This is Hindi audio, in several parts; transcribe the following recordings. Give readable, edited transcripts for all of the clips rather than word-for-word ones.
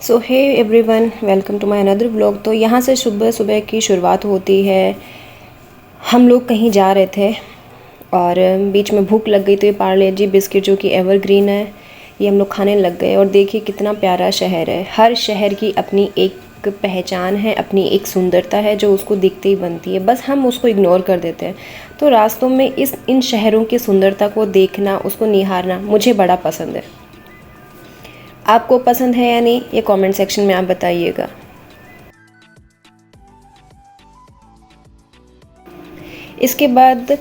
So hey everyone, welcome to my another vlog. तो यहाँ से सुबह सुबह की शुरुआत होती है। हम लोग कहीं जा रहे थे और बीच में भूख लग गई, तो ये पार्ले जी बिस्किट जो कि एवरग्रीन है, ये हम लोग खाने लग गए। और देखिए कितना प्यारा शहर है। हर शहर की अपनी एक पहचान है, अपनी एक सुंदरता है जो उसको दिखते ही बनती है, बस हम उसको इग्नोर कर देते हैं। तो रास्तों में इन शहरों की सुंदरता को देखना, उसको निहारना मुझे बड़ा पसंद है। आपको पसंद है या नहीं, ये कमेंट सेक्शन में आप बताइएगा। इसके बाद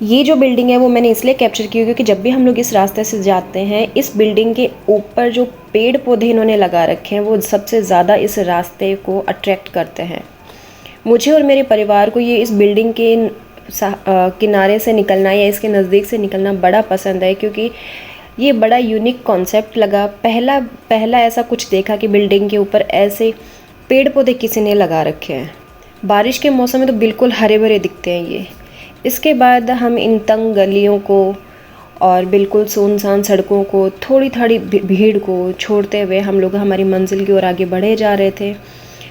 ये जो बिल्डिंग है वो मैंने इसलिए कैप्चर की क्योंकि जब भी हम लोग इस रास्ते से जाते हैं, इस बिल्डिंग के ऊपर जो पेड़ पौधे इन्होंने लगा रखे हैं वो सबसे ज़्यादा इस रास्ते को अट्रैक्ट करते हैं। मुझे और मेरे परिवार को ये इस बिल्डिंग के किनारे से निकलना या इसके नज़दीक से निकलना बड़ा पसंद है, क्योंकि ये बड़ा यूनिक कॉन्सेप्ट लगा। पहला ऐसा कुछ देखा कि बिल्डिंग के ऊपर ऐसे पेड़ पौधे किसी ने लगा रखे हैं। बारिश के मौसम में तो बिल्कुल हरे भरे दिखते हैं ये। इसके बाद हम इन तंग गलियों को और बिल्कुल सुनसान सड़कों को, थोड़ी थोड़ी भीड़ को छोड़ते हुए हम लोग हमारी मंजिल की ओर आगे बढ़े जा रहे थे।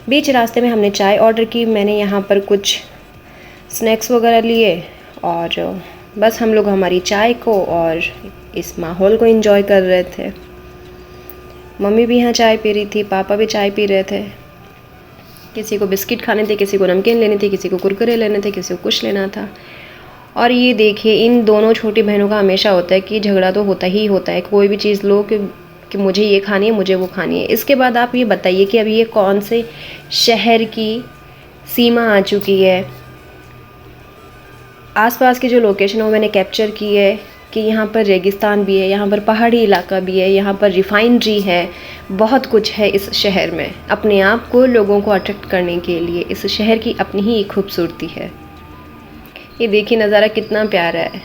बीच रास्ते में हमने चाय ऑर्डर की। मैंने यहाँ पर कुछ स्नैक्स वगैरह लिए और बस हम लोग हमारी चाय को और इस माहौल को एंजॉय कर रहे थे। मम्मी भी यहाँ चाय पी रही थी, पापा भी चाय पी रहे थे। किसी को बिस्किट खाने थे, किसी को नमकीन लेनी थी, किसी को कुरकुरे लेने थे, किसी को कुछ लेना था। और ये देखिए, इन दोनों छोटी बहनों का हमेशा होता है कि झगड़ा तो होता ही होता है। कोई भी चीज़ लो कि मुझे ये खानी है, मुझे वो खानी है। इसके बाद आप ये बताइए कि अभी ये कौन से शहर की सीमा आ चुकी है। आसपास की जो लोकेशन है वो मैंने कैप्चर की है कि यहाँ पर रेगिस्तान भी है, यहाँ पर पहाड़ी इलाका भी है, यहाँ पर रिफाइनरी है, बहुत कुछ है इस शहर में। अपने आप को, लोगों को अट्रैक्ट करने के लिए इस शहर की अपनी ही एक खूबसूरती है। ये देखिए नज़ारा कितना प्यारा है।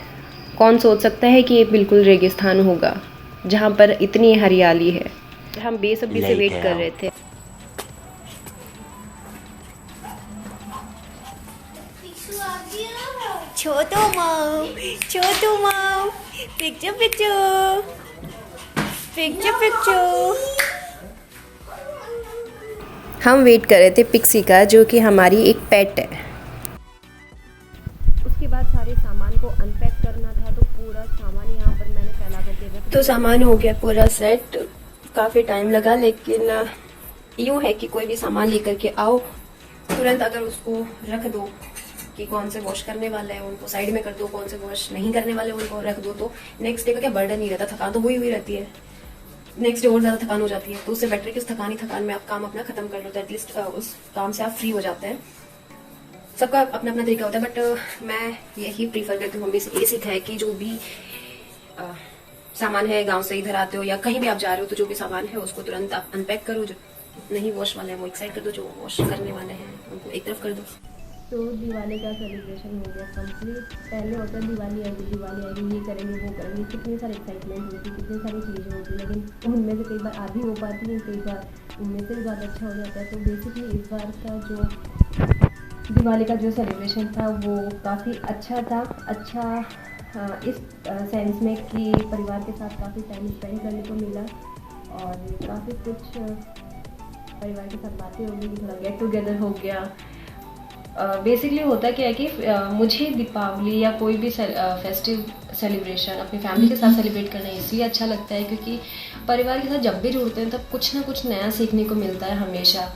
कौन सोच सकता है कि ये बिल्कुल रेगिस्तान होगा जहाँ पर इतनी हरियाली है। हम बेसब्री से वेट कर रहे थे। छोटू माऊ, पिक्चर हम वेट कर रहे थे पिक्सी का, जो कि हमारी एक पेट है। उसके बाद सारे सामान को अनपैक करना था, तो पूरा सामान यहाँ पर मैंने फैला करके रखा। तो सामान हो गया पूरा सेट। काफ़ी टाइम लगा, लेकिन यूँ है कि कोई भी सामान लेकर के आओ, तुरंत अगर उसको रख दो कि कौन से वॉश करने वाले हैं उनको साइड में कर दो, कौन से वॉश नहीं करने वाले उनको रख दो, तो नेक्स्ट डे का क्या बर्डन नहीं रहता। थकान तो हुई रहती है, नेक्स्ट डे और ज़्यादा थकान हो जाती है। तो उससे बेटर कि उस थकान में आप काम अपना खत्म कर लो, तो एटलीस्ट उस काम से आप फ्री हो जाते हैं। सबका अपना अपना तरीका होता है, बट मैं यही प्रीफर करती हूँ। मम्मी से ये सीखा है कि जो भी सामान है, गांव से इधर आते हो या कहीं भी आप जा रहे हो, तो जो भी सामान है उसको तुरंत आप अनपैक करो। जो नहीं वॉश वाले हैं वो एक साइड कर दो, जो वॉश करने वाले हैं उनको एक तरफ कर दो। तो दिवाली का सेलिब्रेशन हो गया कंप्लीट। पहले होता है दिवाली आएगी, ये करेंगे, वो करेंगे, कितनी सारी एक्साइटमेंट होती है, कितनी सारी चीज़ें होती है, लेकिन उनमें से कई बार आधी हो पाती है, कई बार उनमें से भी ज़्यादा अच्छा हो जाता है। तो बेसिकली इस बार का जो दिवाली का जो सेलिब्रेशन था वो काफ़ी अच्छा था। इस सेंस में कि परिवार के साथ काफ़ी टाइम स्पेंड करने को मिला और काफ़ी कुछ परिवार के साथ बातें हो गई, थोड़ा गेट टुगेदर हो गया। बेसिकली होता क्या है कि मुझे दीपावली या कोई भी फेस्टिव सेलिब्रेशन अपनी फैमिली के साथ सेलिब्रेट करना इसलिए अच्छा लगता है क्योंकि परिवार के साथ जब भी जुड़ते हैं तब कुछ ना कुछ नया सीखने को मिलता है। हमेशा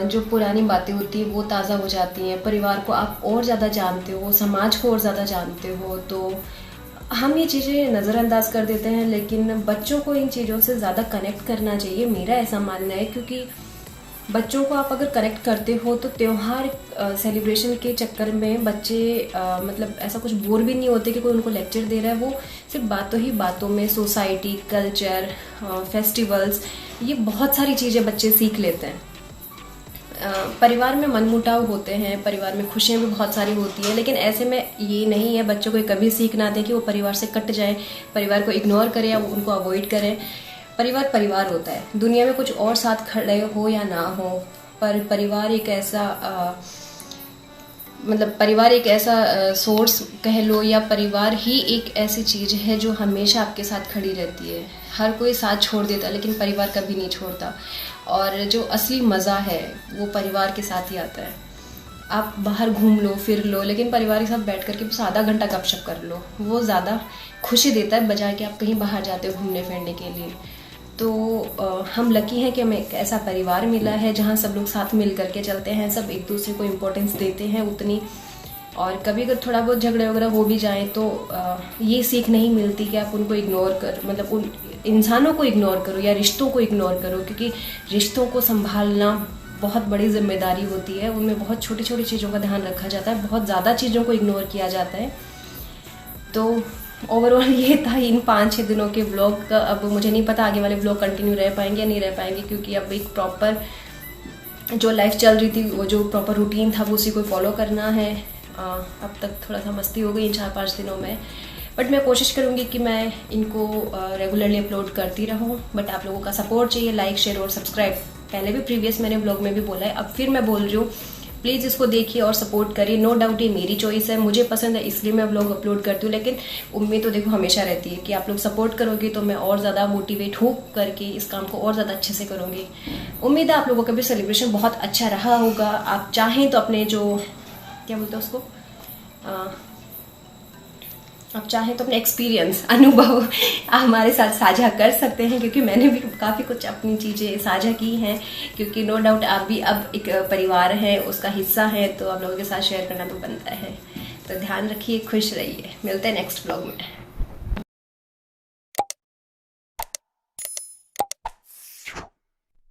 जो पुरानी बातें होती हैं वो ताज़ा हो जाती हैं, परिवार को आप और ज़्यादा जानते हो, समाज को और ज़्यादा जानते हो। तो हम ये चीज़ें नज़रअंदाज कर देते हैं, लेकिन बच्चों को इन चीज़ों से ज़्यादा कनेक्ट करना चाहिए, मेरा ऐसा मानना है। क्योंकि बच्चों को आप अगर कनेक्ट करते हो तो त्यौहार सेलिब्रेशन के चक्कर में बच्चे मतलब ऐसा कुछ बोर भी नहीं होते कि कोई उनको लेक्चर दे रहा है। वो सिर्फ बातों ही बातों में सोसाइटी, कल्चर, फेस्टिवल्स, ये बहुत सारी चीज़ें बच्चे सीख लेते हैं। परिवार में मनमुटाव होते हैं, परिवार में खुशियाँ भी बहुत सारी होती हैं, लेकिन ऐसे में ये नहीं है बच्चों को कभी सीख ना दें कि वो परिवार से कट जाए, परिवार को इग्नोर करें या उनको अवॉइड करें। परिवार होता है। दुनिया में कुछ और साथ खड़े हो या ना हो, पर परिवार एक ऐसा मतलब परिवार एक ऐसा सोर्स कह लो, या परिवार ही एक ऐसी चीज़ है जो हमेशा आपके साथ खड़ी रहती है। हर कोई साथ छोड़ देता है लेकिन परिवार कभी नहीं छोड़ता, और जो असली मज़ा है वो परिवार के साथ ही आता है। आप बाहर घूम लो फिर लो, लेकिन परिवार के साथ बैठ कर के बस आधा घंटा गपशप कर लो, वो ज़्यादा खुशी देता है बजाय कि आप कहीं बाहर जाते हो घूमने फिरने के लिए। तो हम लकी हैं कि हमें एक ऐसा परिवार मिला है जहाँ सब लोग साथ मिल करके चलते हैं, सब एक दूसरे को इम्पोर्टेंस देते हैं उतनी। और कभी अगर थोड़ा बहुत झगड़े वगैरह हो भी जाए तो ये सीख नहीं मिलती कि आप उनको इग्नोर कर, मतलब उन इंसानों को इग्नोर करो या रिश्तों को इग्नोर करो, क्योंकि रिश्तों को संभालना बहुत बड़ी जिम्मेदारी होती है। उनमें बहुत छोटी छोटी चीज़ों का ध्यान रखा जाता है, बहुत ज़्यादा चीज़ों को इग्नोर किया जाता है। तो ओवरऑल ये था इन 5-6 दिनों के व्लॉग का। अब मुझे नहीं पता आगे वाले व्लॉग कंटिन्यू रह पाएंगे या नहीं रह पाएंगे, क्योंकि अब एक प्रॉपर जो लाइफ चल रही थी, वो जो प्रॉपर रूटीन था वो उसी को फॉलो करना है। अब तक थोड़ा सा मस्ती हो गई इन 4-5 दिनों में, बट मैं कोशिश करूँगी कि मैं इनको रेगुलरली अपलोड करती रहूँ। बट आप लोगों का सपोर्ट चाहिए, लाइक शेयर और सब्सक्राइब। पहले भी प्रीवियस मैंने ब्लॉग में भी बोला है, अब फिर मैं बोल रही हूँ, प्लीज़ इसको देखिए और सपोर्ट करिए। नो डाउट ये मेरी चॉइस है, मुझे पसंद है इसलिए मैं व्लॉग अपलोड करती हूँ, लेकिन उम्मीद तो देखो हमेशा रहती है कि आप लोग सपोर्ट करोगे तो मैं और ज़्यादा मोटिवेट हो करके इस काम को और ज़्यादा अच्छे से करूँगी। उम्मीद है आप लोगों का भी सेलिब्रेशन बहुत अच्छा रहा होगा। आप चाहें तो अपने जो क्या बोलते हैं उसको, आप चाहें तो अपने एक्सपीरियंस, अनुभव हमारे साथ साझा कर सकते हैं, क्योंकि मैंने भी काफ़ी कुछ अपनी चीज़ें साझा की हैं। क्योंकि नो डाउट आप भी अब एक परिवार है, उसका हिस्सा है, तो आप लोगों के साथ शेयर करना तो बनता है। तो ध्यान रखिए, खुश रहिए, मिलते हैं नेक्स्ट व्लॉग में।